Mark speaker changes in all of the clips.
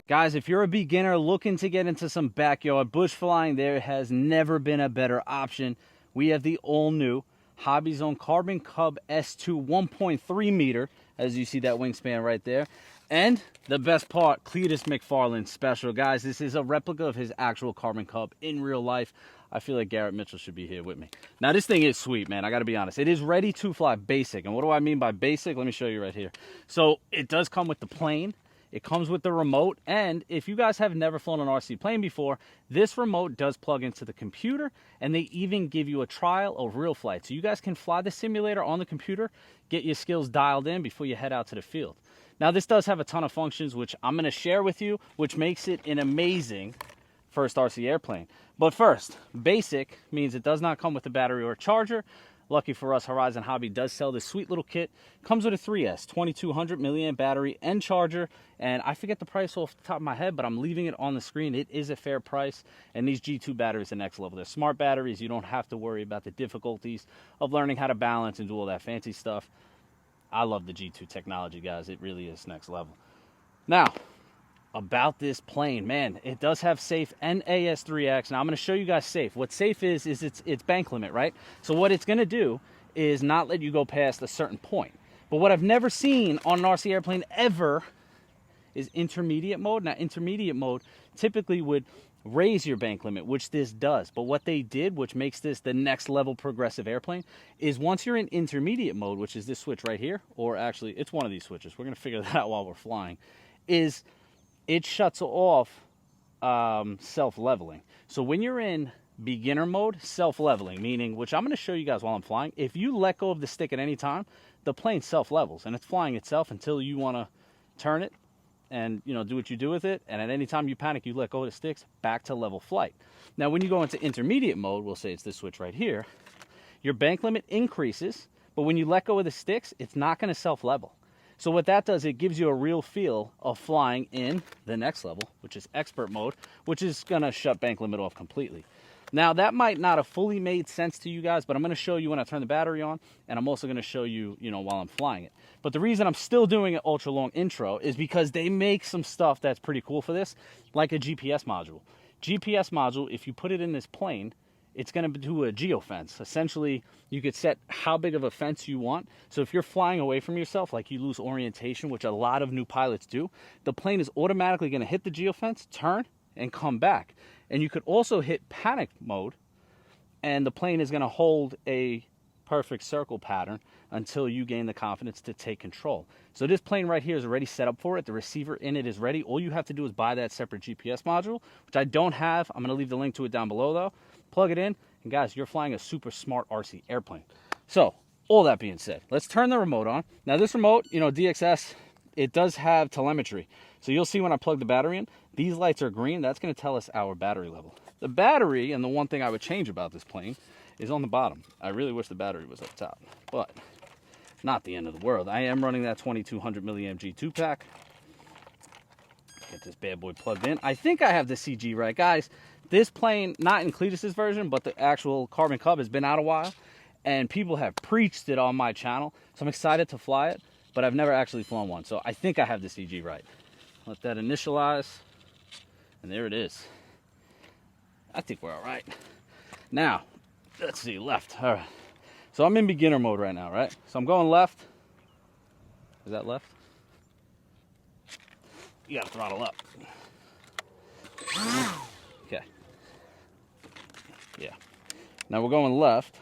Speaker 1: Guys, if you're a beginner looking to get into some backyard bush flying, there has never been a better option. We have the all-new Hobbyzone Carbon Cub S2 1.3 meter, as you see that wingspan right there. And the best part, Cleetus McFarland special. Guys, this is a replica of his actual Carbon Cub in real life. I feel like Garrett Mitchell should be here with me. Now, this thing is sweet, man. I got to be honest. It is ready to fly basic. And what do I mean by basic? Let me show you right here. So it does come with the plane. It comes with the remote, and if you guys have never flown an RC plane before, this remote does plug into the computer, and they even give you a trial of real flight. So you guys can fly the simulator on the computer, get your skills dialed in before you head out to the field. Now, this does have a ton of functions, which I'm going to share with you, which makes it an amazing first RC airplane. But first, basic means it does not come with a battery or a charger. Lucky for us, Horizon Hobby does sell this sweet little kit. Comes with a 3S, 2200 milliamp battery and charger. And I forget the price off the top of my head, but I'm leaving it on the screen. It is a fair price. And these G2 batteries are next level. They're smart batteries. You don't have to worry about the difficulties of learning how to balance and do all that fancy stuff. I love the G2 technology, guys. It really is next level. Now, about this plane, man, it does have safe and AS3X. Now I'm going to show you guys safe. What safe is it's bank limit, right? So what it's going to do is not let you go past a certain point. But what I've never seen on an RC airplane ever is intermediate mode. Now intermediate mode typically would raise your bank limit, which this does. But what they did, which makes this the next level progressive airplane, is once you're in intermediate mode, which is this switch right here, or actually it's one of these switches, we're going to figure that out while we're flying, is it shuts off self-leveling. So when you're in beginner mode, self-leveling, meaning, which I'm going to show you guys while I'm flying, if you let go of the stick at any time, the plane self-levels, and it's flying itself until you want to turn it and, you know, do what you do with it. And at any time you panic, you let go of the sticks, back to level flight. Now, when you go into intermediate mode, we'll say it's this switch right here, your bank limit increases, but when you let go of the sticks, it's not going to self-level. So what that does, it gives you a real feel of flying in the next level, which is expert mode, which is going to shut bank limit off completely. Now, that might not have fully made sense to you guys, but I'm going to show you when I turn the battery on, and I'm also going to show you, while I'm flying it. But the reason I'm still doing an ultra long intro is because they make some stuff that's pretty cool for this, like a GPS module. GPS module, if you put it in this plane, it's going to do a geofence. Essentially, you could set how big of a fence you want. So if you're flying away from yourself, like you lose orientation, which a lot of new pilots do, the plane is automatically going to hit the geofence, turn, and come back. And you could also hit panic mode, and the plane is going to hold a perfect circle pattern until you gain the confidence to take control. So this plane right here is already set up for it. The receiver in it is ready. All you have to do is buy that separate GPS module, which I don't have. I'm going to leave the link to it down below, though. Plug it in, and guys, you're flying a super smart RC airplane. So, all that being said, let's turn the remote on. Now, this remote, DXS, it does have telemetry. So you'll see when I plug the battery in, these lights are green. That's going to tell us our battery level. The battery, and the one thing I would change about this plane, is on the bottom. I really wish the battery was up top, but not the end of the world. I am running that 2200 milliamp G2 pack. Get this bad boy plugged in. I think I have the CG right, guys. This plane, not in Cleetus' version, but the actual Carbon Cub, has been out a while, and people have preached it on my channel, so I'm excited to fly it, but I've never actually flown one, so I think I have the CG right. Let that initialize, and there it is. I think we're all right. Now, let's see, left. All right. So I'm in beginner mode right now, right? So I'm going left. Is that left? You gotta throttle up. Okay. Yeah. Now we're going left.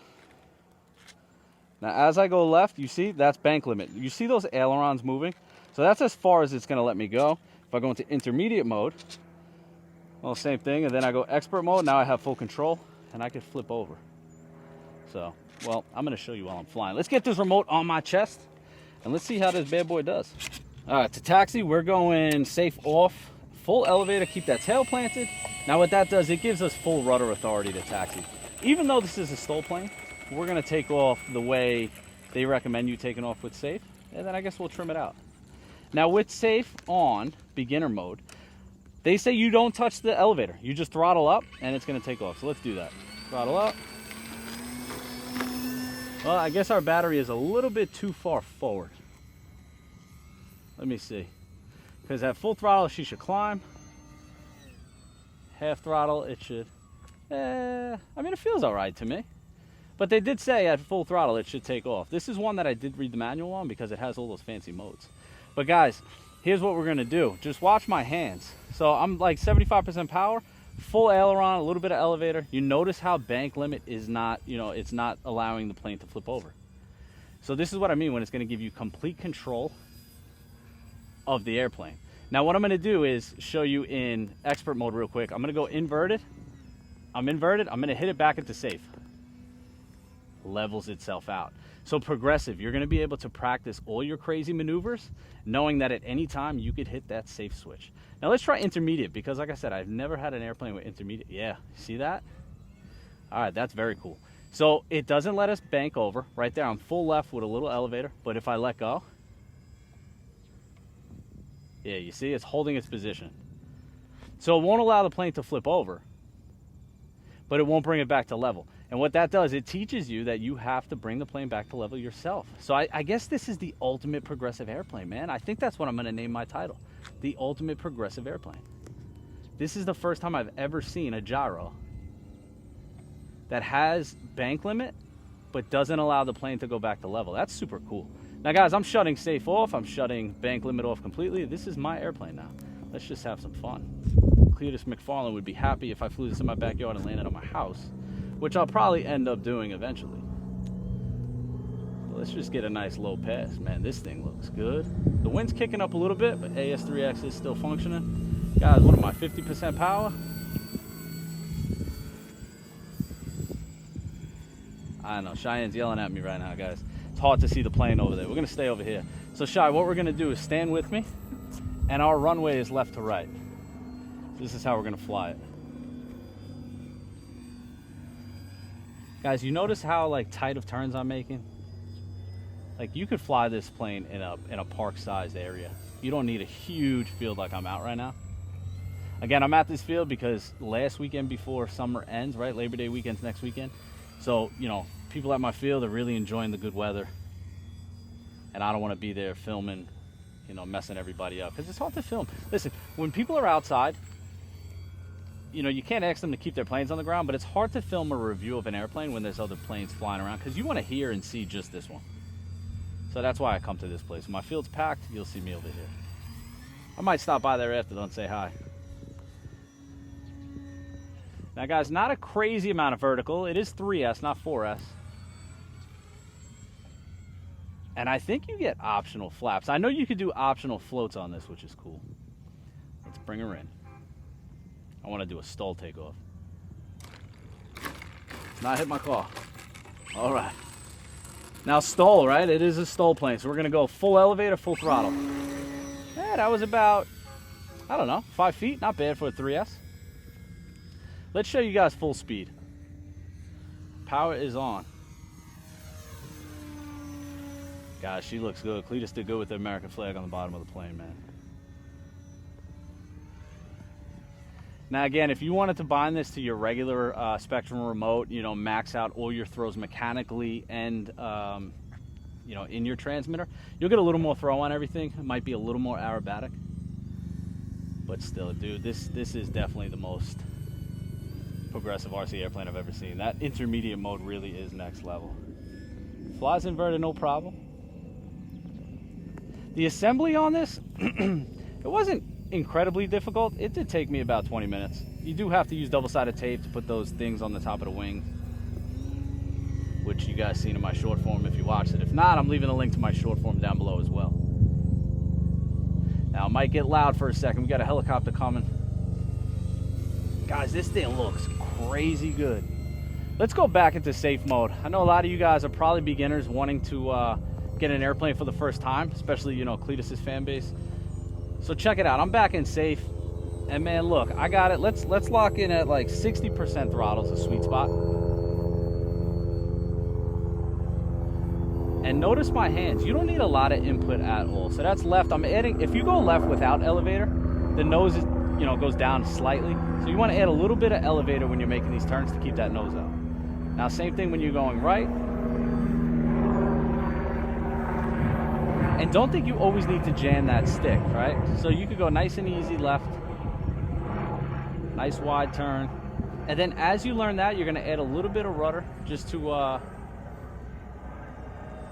Speaker 1: Now as I go left, you see, that's bank limit. You see those ailerons moving? So that's as far as it's gonna let me go. If I go into intermediate mode, well, same thing, and then I go expert mode, now I have full control, and I can flip over. So, well, I'm gonna show you while I'm flying. Let's get this remote on my chest, and let's see how this bad boy does. All right, to taxi, we're going safe off, full elevator, keep that tail planted. Now what that does, it gives us full rudder authority to taxi. Even though this is a STOL plane, we're gonna take off the way they recommend you taking off with safe, and then I guess we'll trim it out. Now with safe on beginner mode, they say you don't touch the elevator. You just throttle up and it's gonna take off. So let's do that. Throttle up. Well, I guess our battery is a little bit too far forward. Let me see. Because at full throttle, she should climb. Half throttle, it should, I mean, it feels all right to me. But they did say at full throttle, it should take off. This is one that I did read the manual on because it has all those fancy modes. But guys, here's what we're gonna do. Just watch my hands. So I'm like 75% power, full aileron, a little bit of elevator. You notice how bank limit is not, you know, it's not allowing the plane to flip over. So this is what I mean when it's gonna give you complete control of the airplane. Now what I'm gonna do is show you in expert mode real quick. I'm gonna go inverted. I'm inverted, I'm gonna hit it back into safe. Levels itself out. So progressive, you're gonna be able to practice all your crazy maneuvers, knowing that at any time you could hit that safe switch. Now let's try intermediate, because like I said, I've never had an airplane with intermediate. Yeah, see that? All right, that's very cool. So it doesn't let us bank over. Right there, I'm full left with a little elevator, but if I let go, yeah, you see, it's holding its position. So it won't allow the plane to flip over, but it won't bring it back to level. And what that does, it teaches you that you have to bring the plane back to level yourself. So I guess this is the ultimate progressive airplane, man. I think that's what I'm gonna name my title. The ultimate progressive airplane. This is the first time I've ever seen a gyro that has bank limit, but doesn't allow the plane to go back to level. That's super cool. Now guys, I'm shutting safe off. I'm shutting bank limit off completely. This is my airplane now. Let's just have some fun. Cleetus McFarland would be happy if I flew this in my backyard and landed on my house, which I'll probably end up doing eventually. But let's just get a nice low pass. Man, this thing looks good. The wind's kicking up a little bit, but AS3X is still functioning. Guys, what am I, 50% power? I know, Cheyenne's yelling at me right now, guys. It's hard to see the plane over there. We're gonna stay over here. So Chey, what we're gonna do is stand with me, and our runway is left to right. This is how we're gonna fly it. Guys, you notice how like tight of turns I'm making? Like you could fly this plane in a park-sized area. You don't need a huge field like I'm out right now. Again, I'm at this field because last weekend before summer ends, right? Labor Day weekend's next weekend. So, you know, people at my field are really enjoying the good weather. And I don't want to be there filming, you know, messing everybody up. Because it's hard to film. Listen, when people are outside, you know, you can't ask them to keep their planes on the ground, but it's hard to film a review of an airplane when there's other planes flying around because you want to hear and see just this one. So that's why I come to this place. When my field's packed, you'll see me over here. I might stop by there after, don't say hi. Now guys, not a crazy amount of vertical. It is 3S, not 4S. And I think you get optional flaps. I know you could do optional floats on this, which is cool. Let's bring her in. I want to do a stall takeoff. Not hit my car. All right. Now stall, right? It is a stall plane, so we're going to go full elevator, full throttle. Yeah, that was about, I don't know, 5 feet. Not bad for a 3S. Let's show you guys full speed. Power is on. Guys, she looks good. Cleetus did good with the American flag on the bottom of the plane, man. Now again, if you wanted to bind this to your regular Spectrum remote, you know, max out all your throws mechanically and, you know, in your transmitter, you'll get a little more throw on everything. It might be a little more aerobatic. But still, dude, this is definitely the most progressive RC airplane I've ever seen. That intermediate mode really is next level. Flies inverted, no problem. The assembly on this, it wasn't incredibly difficult. It did take me about 20 minutes. You do have to use double-sided tape to put those things on the top of the wing, which you guys seen in my short form if you watched it. If not, I'm leaving a link to my short form down below as well. Now it might get loud for a second. We got a helicopter coming. Guys, this thing looks crazy good. Let's go back into safe mode. I know a lot of you guys are probably beginners wanting to get an airplane for the first time, especially, you know, Cleetus's fan base. So check it out. I'm back in safe, and man, look, I got it. Let's lock in at like 60% throttle is a sweet spot. And notice my hands. You don't need a lot of input at all. So that's left. I'm adding. If you go left without elevator, the nose is, you know, goes down slightly. So you want to add a little bit of elevator when you're making these turns to keep that nose out. Now, same thing when you're going right. And don't think you always need to jam that stick, right? So you could go nice and easy left, nice wide turn. And then as you learn that, you're gonna add a little bit of rudder just to,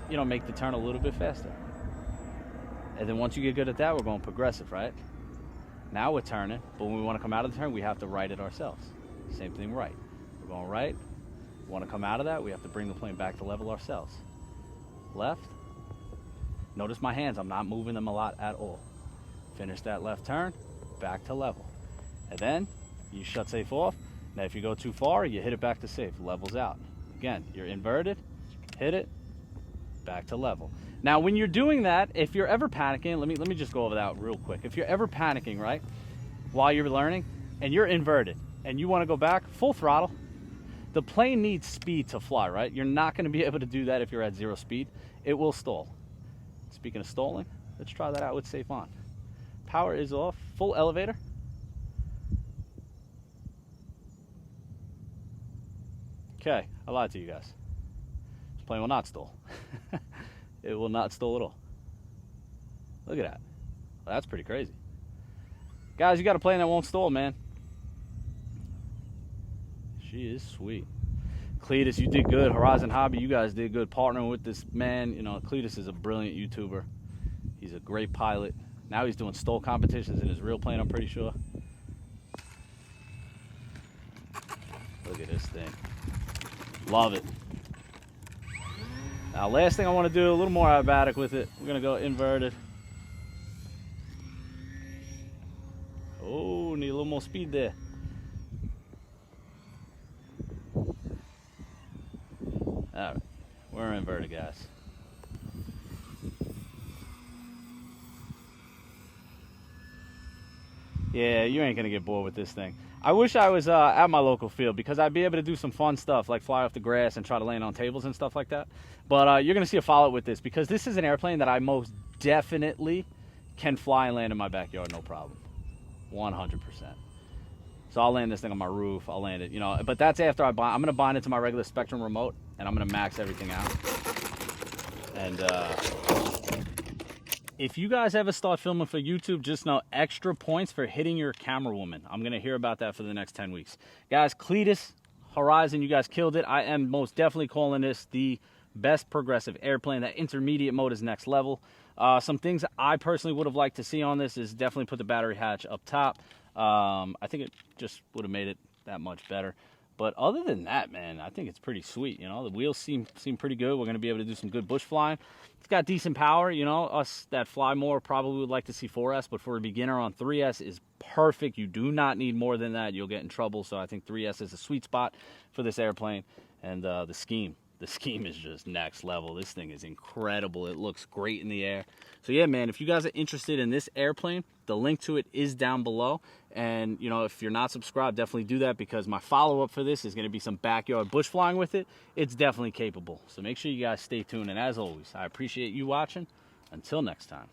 Speaker 1: you know, make the turn a little bit faster. And then once you get good at that, we're going progressive, right? Now we're turning, but when we want to come out of the turn, we have to right it ourselves. Same thing right. We're going right. We want to come out of that, we have to bring the plane back to level ourselves. Left. Notice my hands, I'm not moving them a lot at all. Finish that left turn, back to level. And then you shut safe off. Now if you go too far, you hit it back to safe, levels out. Again, you're inverted, hit it, back to level. Now when you're doing that, if you're ever panicking, let me just go over that real quick. If you're ever panicking, right, while you're learning and you're inverted and you want to go back full throttle, the plane needs speed to fly, right? You're not going to be able to do that if you're at 0 speed. It will stall. Speaking of stalling, let's try that out with safe on. Power is off, full elevator. Okay, I lied to you guys. This plane will not stall. It will not stall at all. Look at that. Well, that's pretty crazy. Guys, you got a plane that won't stall, man. She is sweet. Cleetus, you did good. Horizon Hobby, you guys did good partnering with this man. You know, Cleetus is a brilliant YouTuber. He's a great pilot. Now he's doing stall competitions in his real plane, I'm pretty sure. Look at this thing. Love it. Now, last thing I want to do, a little more aerobatic with it. We're going to go inverted. Oh, need a little more speed there. All right, we're inverted, guys. Yeah, you ain't going to get bored with this thing. I wish I was at my local field because I'd be able to do some fun stuff like fly off the grass and try to land on tables and stuff like that. But you're going to see a follow-up with this because this is an airplane that I most definitely can fly and land in my backyard, no problem. 100%. So I'll land this thing on my roof. I'll land it, you know, but that's after I'm going to bind it to my regular Spectrum remote and I'm going to max everything out. And if you guys ever start filming for YouTube, just know extra points for hitting your camera woman. I'm going to hear about that for the next 10 weeks. Guys, Cleetus, Horizon, you guys killed it. I am most definitely calling this the best progressive airplane. That intermediate mode is next level. Some things I personally would have liked to see on this is definitely put the battery hatch up top. I think it just would have made it that much better. But other than that, man, I think it's pretty sweet. You know, the wheels seem pretty good. We're going to be able to do some good bush flying. It's got decent power. You know, us that fly more probably would like to see 4S, but for a beginner on 3S is perfect. You do not need more than that. You'll get in trouble. So I think 3S is a sweet spot for this airplane. And the scheme is just next level. This thing is incredible. It looks great in the air. So yeah, man, if you guys are interested in this airplane, the link to it is down below. And, you know, if you're not subscribed, definitely do that because my follow-up for this is going to be some backyard bush flying with it. It's definitely capable. So make sure you guys stay tuned. And as always, I appreciate you watching. Until next time.